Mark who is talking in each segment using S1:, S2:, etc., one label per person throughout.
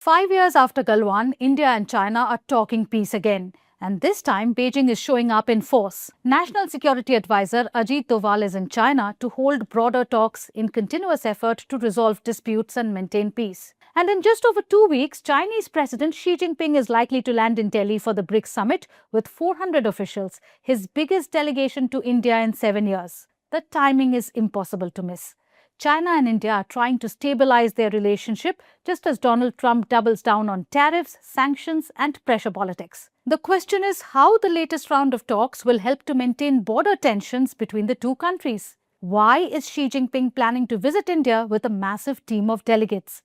S1: 5 years after Galwan, India and China are talking peace again. And this time, Beijing is showing up in force. National Security Advisor Ajit Doval is in China to hold broader talks in continuous effort to resolve disputes and maintain peace. And in just over 2 weeks, Chinese President Xi Jinping is likely to land in Delhi for the BRICS Summit with 400 officials, his biggest delegation to India in 7 years. The timing is impossible to miss. China and India are trying to stabilize their relationship just as Donald Trump doubles down on tariffs, sanctions and pressure politics. The question is how the latest round of talks will help to maintain border tensions between the two countries. Why is Xi Jinping planning to visit India with a massive team of delegates?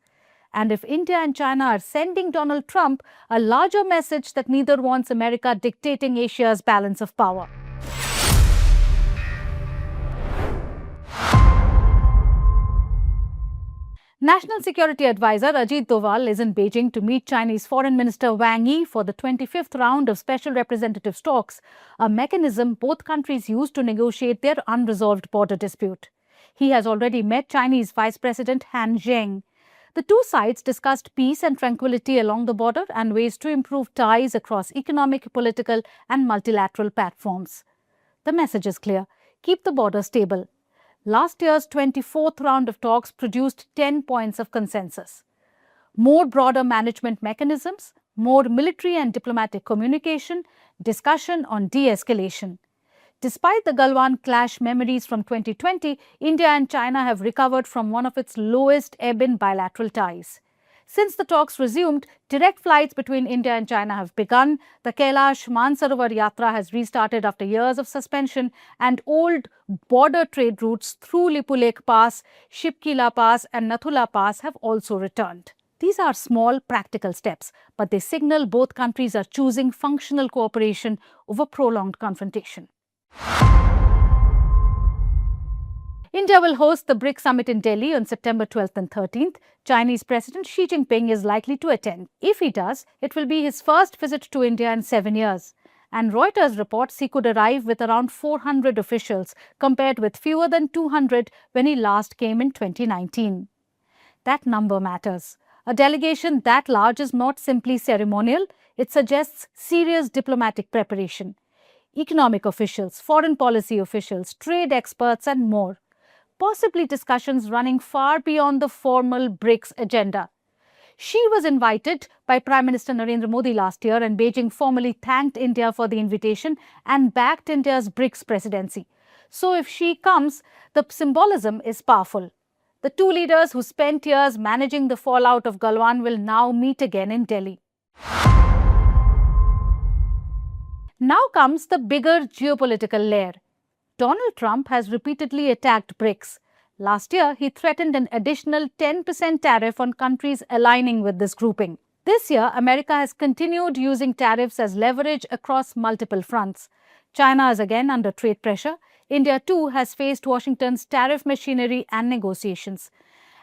S1: And if India and China are sending Donald Trump a larger message that neither wants America dictating Asia's balance of power. National Security Advisor Ajit Doval is in Beijing to meet Chinese Foreign Minister Wang Yi for the 25th round of Special Representatives talks, a mechanism both countries use to negotiate their unresolved border dispute. He has already met Chinese Vice President Zheng. The two sides discussed peace and tranquility along the border and ways to improve ties across economic, political and multilateral platforms. The message is clear: keep the border stable. Last year's 24th round of talks produced 10 points of consensus. More broader management mechanisms, more military and diplomatic communication, discussion on de-escalation. Despite the Galwan clash memories from 2020, India and China have recovered from one of its lowest ebb in bilateral ties. Since the talks resumed, direct flights between India and China have begun. The Kailash Mansarovar Yatra has restarted after years of suspension, and old border trade routes through Lipulekh Pass, Shipkila Pass and Nathula Pass have also returned. These are small, practical steps, but they signal both countries are choosing functional cooperation over prolonged confrontation. India will host the BRICS Summit in Delhi on September 12th and 13th. Chinese President Xi Jinping is likely to attend. If he does, it will be his first visit to India in 7 years. And Reuters reports he could arrive with around 400 officials, compared with fewer than 200 when he last came in 2019. That number matters. A delegation that large is not simply ceremonial, it suggests serious diplomatic preparation. Economic officials, foreign policy officials, trade experts and more. Possibly discussions running far beyond the formal BRICS agenda. Xi was invited by Prime Minister Narendra Modi last year, and Beijing formally thanked India for the invitation and backed India's BRICS presidency. So if Xi comes, the symbolism is powerful. The two leaders who spent years managing the fallout of Galwan will now meet again in Delhi. Now comes the bigger geopolitical layer. Donald Trump has repeatedly attacked BRICS. Last year, he threatened an additional 10% tariff on countries aligning with this grouping. This year, America has continued using tariffs as leverage across multiple fronts. China is again under trade pressure. India too has faced Washington's tariff machinery and negotiations.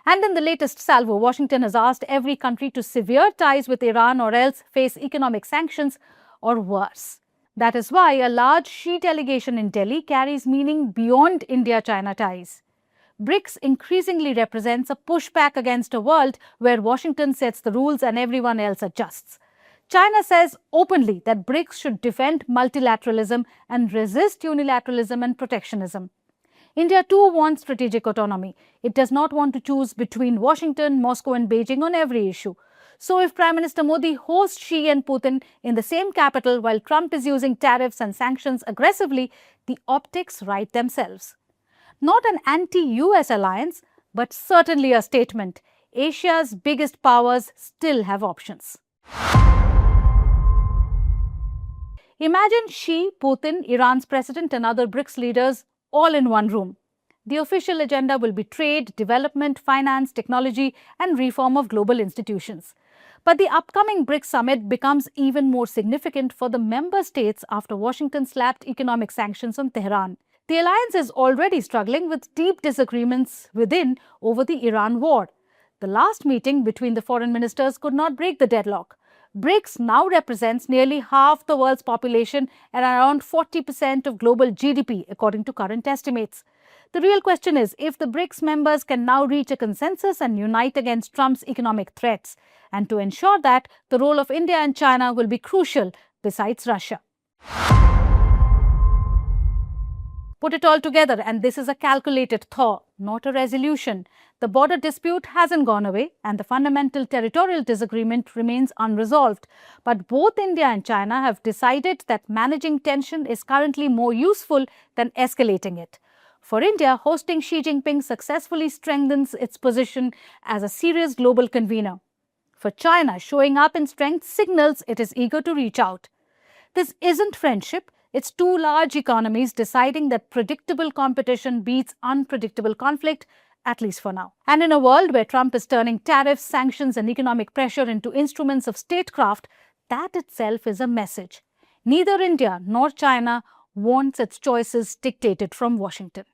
S1: And in the latest salvo, Washington has asked every country to sever ties with Iran or else face economic sanctions or worse. That is why a large Xi delegation in Delhi carries meaning beyond India-China ties. BRICS increasingly represents a pushback against a world where Washington sets the rules and everyone else adjusts. China says openly that BRICS should defend multilateralism and resist unilateralism and protectionism. India too wants strategic autonomy. It does not want to choose between Washington, Moscow and Beijing on every issue. So if Prime Minister Modi hosts Xi and Putin in the same capital while Trump is using tariffs and sanctions aggressively, the optics write themselves. Not an anti-US alliance, but certainly a statement. Asia's biggest powers still have options. Imagine Xi, Putin, Iran's president and other BRICS leaders all in one room. The official agenda will be trade, development, finance, technology and reform of global institutions. But the upcoming BRICS summit becomes even more significant for the member states after Washington slapped economic sanctions on Tehran. The alliance is already struggling with deep disagreements within over the Iran war. The last meeting between the foreign ministers could not break the deadlock. BRICS now represents nearly half the world's population and around 40% of global GDP, according to current estimates. The real question is if the BRICS members can now reach a consensus and unite against Trump's economic threats. And to ensure that, the role of India and China will be crucial besides Russia. Put it all together, and this is a calculated thaw, not a resolution. The border dispute hasn't gone away, and the fundamental territorial disagreement remains unresolved. But both India and China have decided that managing tension is currently more useful than escalating it. For India, hosting Xi Jinping successfully strengthens its position as a serious global convener. For China, showing up in strength signals it is eager to reach out. This isn't friendship. It's two large economies deciding that predictable competition beats unpredictable conflict, at least for now. And in a world where Trump is turning tariffs, sanctions, and economic pressure into instruments of statecraft, that itself is a message. Neither India nor China wants its choices dictated from Washington.